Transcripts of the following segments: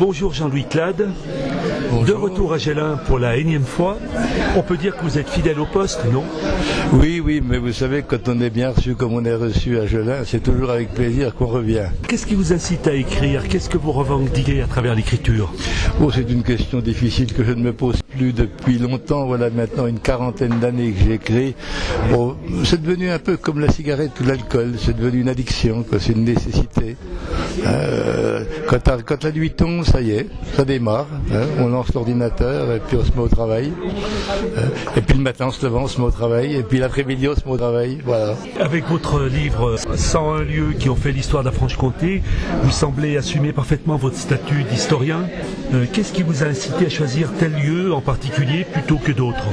Bonjour Jean-Louis Clade. Bonjour. De retour à Gellin pour la énième fois. On peut dire que vous êtes fidèle au poste, non? Oui, mais vous savez, quand on est bien reçu comme on est reçu à Gellin, c'est toujours avec plaisir qu'on revient. Qu'est-ce qui vous incite à écrire? Qu'est-ce que vous revendiquez à travers l'écriture? Oh, c'est une question difficile que je ne me pose plus depuis longtemps. Voilà maintenant une quarantaine d'années que j'écris. Bon, c'est devenu un peu comme la cigarette ou l'alcool. C'est devenu une addiction, quoi. C'est une nécessité. Quand la nuit tombe, ça y est, ça démarre. On lance l'ordinateur et puis on se met au travail. Et puis le matin, en se levant, on se met au travail. Et puis l'après-midi, on se met au travail. Voilà. Avec votre livre 101 lieux qui ont fait l'histoire de la Franche-Comté, vous semblez assumer parfaitement votre statut d'historien. Qu'est-ce qui vous a incité à choisir tel lieu en particulier plutôt que d'autres?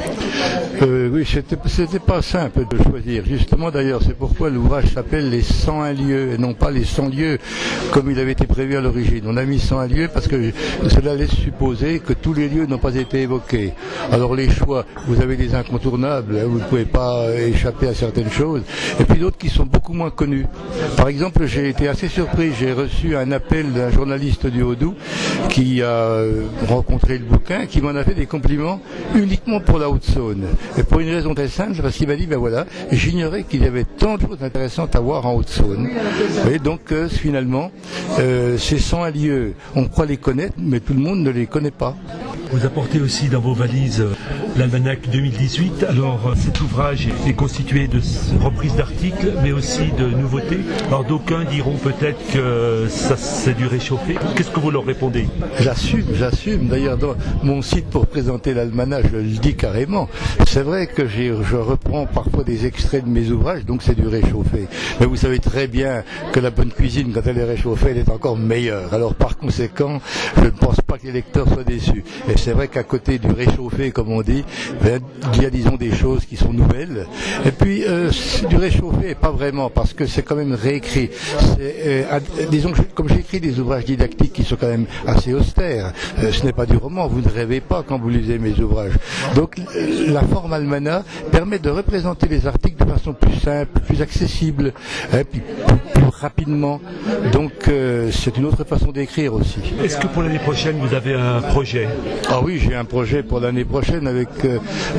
Oui, c'était pas simple de choisir. Justement, d'ailleurs, c'est pourquoi l'ouvrage s'appelle les 101 lieux et non pas les 100 lieux comme il avait été prévu à l'origine. On a mis 101 lieux parce que cela laisse supposer que tous les lieux n'ont pas été évoqués. Alors les choix, vous avez des incontournables, vous ne pouvez pas échapper à certaines choses, et puis d'autres qui sont beaucoup moins connus. Par exemple, j'ai été assez surpris, j'ai reçu un appel d'un journaliste du Haut-Doubs qui a rencontré le bouquin, qui m'en a fait des compliments uniquement pour la Haute-Saône. Et pour une raison très simple, parce qu'il m'a dit, ben voilà, j'ignorais qu'il y avait tant de choses intéressantes à voir en Haute-Saône. Et donc, finalement, ces 101 lieux, on croit les connaître, mais tout le monde ne les connaît pas. Vous apportez aussi dans vos valises l'almanach 2018. Alors cet ouvrage est constitué de reprises d'articles, mais aussi de nouveautés. Alors d'aucuns diront peut-être que ça c'est du réchauffé. Qu'est-ce que vous leur répondez? J'assume. D'ailleurs, dans mon site pour présenter l'almanach, je le dis carrément. C'est vrai que je reprends parfois des extraits de mes ouvrages, donc c'est du réchauffé. Mais vous savez très bien que la bonne cuisine, quand elle est réchauffée, elle est encore meilleure. Alors par conséquent, je ne pense pas que les lecteurs soient déçus. Et c'est vrai qu'à côté du réchauffé, comme on dit, il y a disons des choses qui sont nouvelles. Et puis du réchauffé, pas vraiment, parce que c'est quand même réécrit. Disons que comme j'écris des ouvrages didactiques qui sont quand même assez austères, ce n'est pas du roman, vous ne rêvez pas quand vous lisez mes ouvrages. Donc la forme almanach permet de représenter les articles de façon plus simple, plus accessible, et puis plus rapidement. Donc c'est une autre façon d'écrire aussi. Est-ce que pour l'année prochaine vous avez un projet? Ah oui, j'ai un projet pour l'année prochaine avec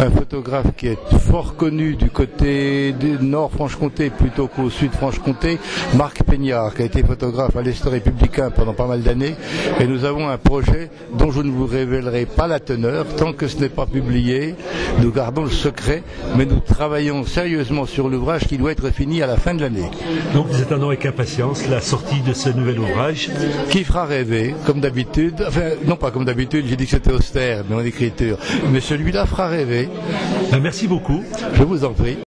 un photographe qui est fort connu du côté du Nord Franche-Comté plutôt qu'au Sud Franche-Comté, Marc Peignard, qui a été photographe à l'Est républicain pendant pas mal d'années. Et nous avons un projet dont je ne vous révélerai pas la teneur tant que ce n'est pas publié. Nous gardons le secret, mais nous travaillons sérieusement sur l'ouvrage qui doit être fini à la fin de l'année. Donc nous attendons avec impatience la sortie de ce nouvel ouvrage. Qui fera rêver, comme d'habitude. Enfin, non pas comme d'habitude, j'ai dit que c'était austère, mais en écriture. Mais celui-là fera rêver. Merci beaucoup. Je vous en prie.